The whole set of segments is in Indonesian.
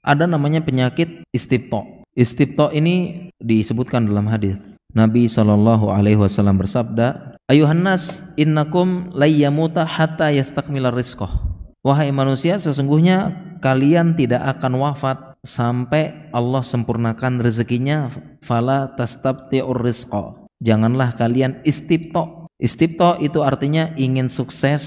ada namanya penyakit istibto. Istibto ini disebutkan dalam hadis. Nabi SAW bersabda, "Ayuhan nas, innakum layyamuta hatta yastakmilar rizqah." Wahai manusia, sesungguhnya kalian tidak akan wafat sampai Allah sempurnakan rezekinya. Fala tastabti'ur rizqa. Janganlah kalian istibto. Istibto itu artinya ingin sukses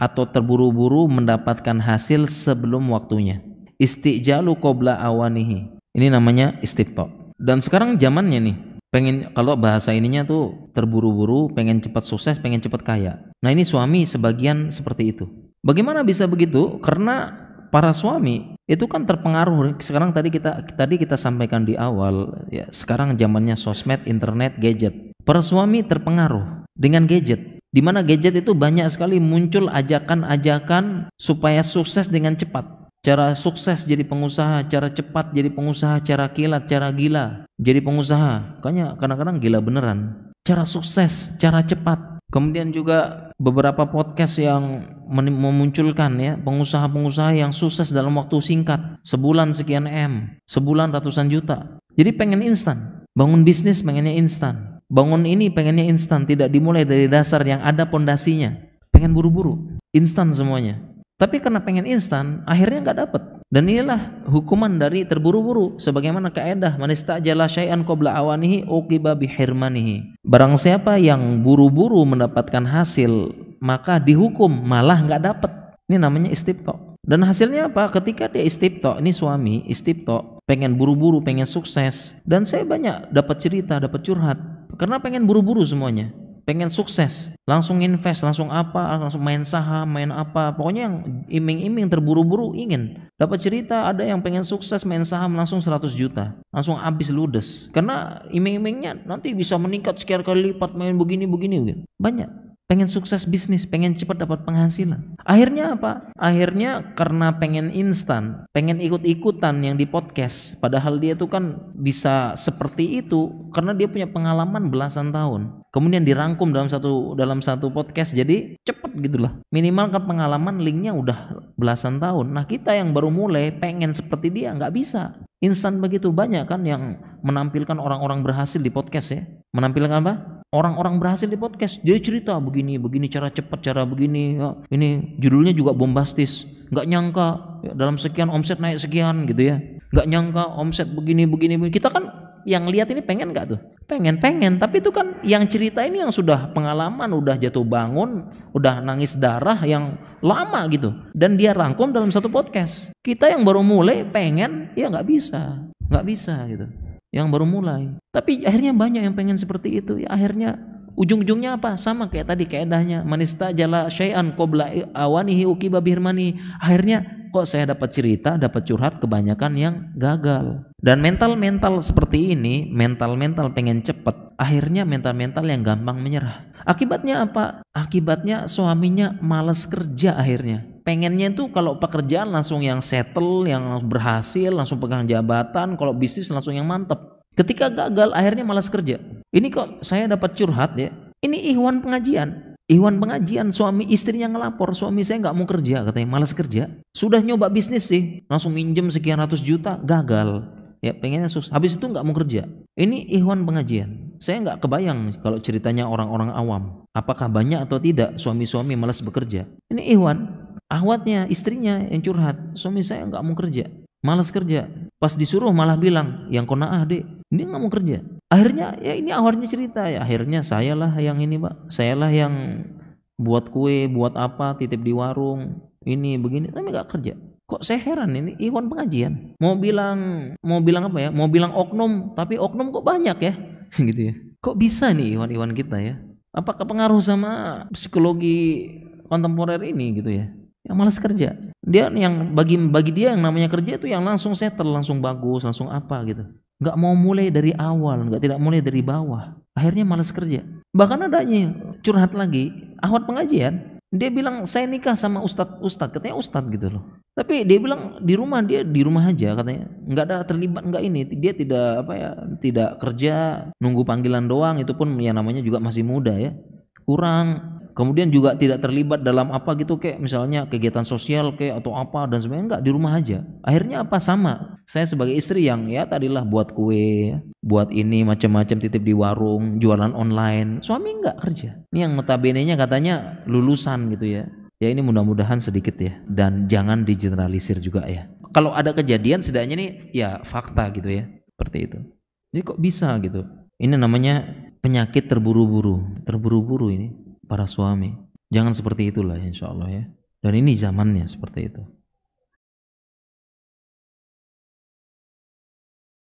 atau terburu-buru mendapatkan hasil sebelum waktunya. Istijalu qabla awanihi. Ini namanya istibto. Dan sekarang zamannya nih, pengen, kalau bahasa ininya tuh terburu-buru, pengen cepat sukses, pengen cepat kaya. Nah, ini suami sebagian seperti itu. Bagaimana bisa begitu? Karena para suami itu kan terpengaruh. Sekarang tadi kita sampaikan di awal ya, sekarang zamannya sosmed, internet, gadget. Para suami terpengaruh dengan gadget. Di mana gadget itu banyak sekali muncul ajakan-ajakan supaya sukses dengan cepat. Cara sukses jadi pengusaha, cara cepat jadi pengusaha, cara kilat, cara gila jadi pengusaha. Makanya kadang-kadang gila beneran. Cara sukses, cara cepat. Kemudian juga beberapa podcast yang memunculkan ya pengusaha-pengusaha yang sukses dalam waktu singkat, sebulan sekian M, sebulan ratusan juta. Jadi pengen instan, bangun bisnis pengennya instan, bangun ini pengennya instan, tidak dimulai dari dasar yang ada pondasinya. Pengen buru-buru, instan semuanya. Tapi karena pengen instan, akhirnya nggak dapat. Dan inilah hukuman dari terburu-buru. Sebagaimana kaidah, man istajala syai'an qabla awanihi uqiba bihirmanihi. Barang siapa yang buru-buru mendapatkan hasil, maka dihukum malah nggak dapat. Ini namanya istibto. Dan hasilnya apa? Ketika dia istibto, ini suami istibto, pengen buru-buru, pengen sukses. Dan saya banyak dapat cerita, dapat curhat, karena pengen buru-buru semuanya. Pengen sukses, langsung invest, langsung apa, langsung main saham, main apa, pokoknya yang iming-iming terburu-buru ingin. Dapat cerita ada yang pengen sukses main saham langsung 100 juta, langsung habis ludes. Karena iming-imingnya nanti bisa meningkat sekian kali lipat, main begini. Banyak. Pengen sukses bisnis, pengen cepat dapat penghasilan. Akhirnya apa? Akhirnya karena pengen instan, pengen ikut-ikutan yang di podcast. Padahal dia tuh kan bisa seperti itu karena dia punya pengalaman belasan tahun. Kemudian dirangkum dalam satu podcast, jadi cepet gitulah. Minimal kan pengalaman linknya udah belasan tahun. Nah, kita yang baru mulai pengen seperti dia nggak bisa. Instan begitu. Banyak kan yang menampilkan orang-orang berhasil di podcast ya. Menampilkan apa? Orang-orang berhasil di podcast. Dia cerita begini cara cepat, cara begini ya. Ini judulnya juga bombastis. Nggak nyangka ya, dalam sekian omset naik sekian gitu ya. Nggak nyangka omset begini. Kita kan yang lihat ini pengen nggak tuh? Pengen. Tapi itu kan yang cerita ini yang sudah pengalaman, udah jatuh bangun, udah nangis darah yang lama gitu. Dan dia rangkum dalam satu podcast. Kita yang baru mulai pengen, ya nggak bisa gitu. Yang baru mulai. Tapi akhirnya banyak yang pengen seperti itu. Ya akhirnya ujung-ujungnya apa? Sama kayak tadi kaidahnya. Man istajala syai'an qabla awanihi uqiba bihirmani. Akhirnya kok saya dapat cerita, dapat curhat kebanyakan yang gagal. Dan mental seperti ini, mental pengen cepat, akhirnya mental yang gampang menyerah. Akibatnya apa? Akibatnya suaminya malas kerja akhirnya. Pengennya tuh kalau pekerjaan langsung yang settle, yang berhasil, langsung pegang jabatan, kalau bisnis langsung yang mantep. Ketika gagal akhirnya malas kerja. Ini kok saya dapat curhat ya. Ini Ikhwan pengajian suami istrinya ngelapor, suami saya nggak mau kerja, katanya malas kerja. Sudah nyoba bisnis sih, langsung minjem sekian ratus juta, gagal. Ya pengennya sukses, habis itu nggak mau kerja. Ini Ikhwan pengajian. Saya nggak kebayang kalau ceritanya orang-orang awam. Apakah banyak atau tidak suami-suami malas bekerja? Ini Ikhwan, ahwatnya istrinya yang curhat, suami saya nggak mau kerja, malas kerja. Pas disuruh malah bilang, yang konaah dek, dia nggak mau kerja. Akhirnya ya ini awalnya cerita ya, akhirnya sayalah yang ini pak, sayalah yang buat kue, buat apa, titip di warung, ini begini, tapi nggak kerja. Kok saya heran, ini Ikhwan pengajian. Mau bilang apa ya? Mau bilang oknum, tapi oknum kok banyak ya, gitu ya. Kok bisa nih Ikhwan kita ya? Apakah pengaruh sama psikologi kontemporer ini gitu ya? Yang malas kerja. Dia yang bagi dia yang namanya kerja itu yang langsung settle, langsung bagus, langsung apa gitu. Nggak mau mulai dari awal, tidak mulai dari bawah. Akhirnya malas kerja. Bahkan adanya curhat lagi, ahwat pengajian, dia bilang saya nikah sama ustadz, katanya ustadz gitu loh. Tapi dia bilang di rumah aja katanya, nggak ada terlibat, nggak ini, dia tidak kerja, nunggu panggilan doang, itu pun yang namanya juga masih muda ya, kurang. Kemudian juga tidak terlibat dalam apa gitu kayak misalnya kegiatan sosial kayak atau apa dan sebagainya, enggak, di rumah aja. Akhirnya apa, sama. Saya sebagai istri yang ya tadilah buat kue, buat ini macam-macam, titip di warung, jualan online. Suami enggak kerja. Ini yang notabene-nya katanya lulusan gitu ya. Ya ini mudah-mudahan sedikit ya, dan jangan digeneralisir juga ya. Kalau ada kejadian setidaknya nih ya fakta gitu ya. Seperti itu. Jadi kok bisa gitu. Ini namanya penyakit terburu-buru. Terburu-buru ini para suami. Jangan seperti itulah insya Allah ya. Dan ini zamannya seperti itu.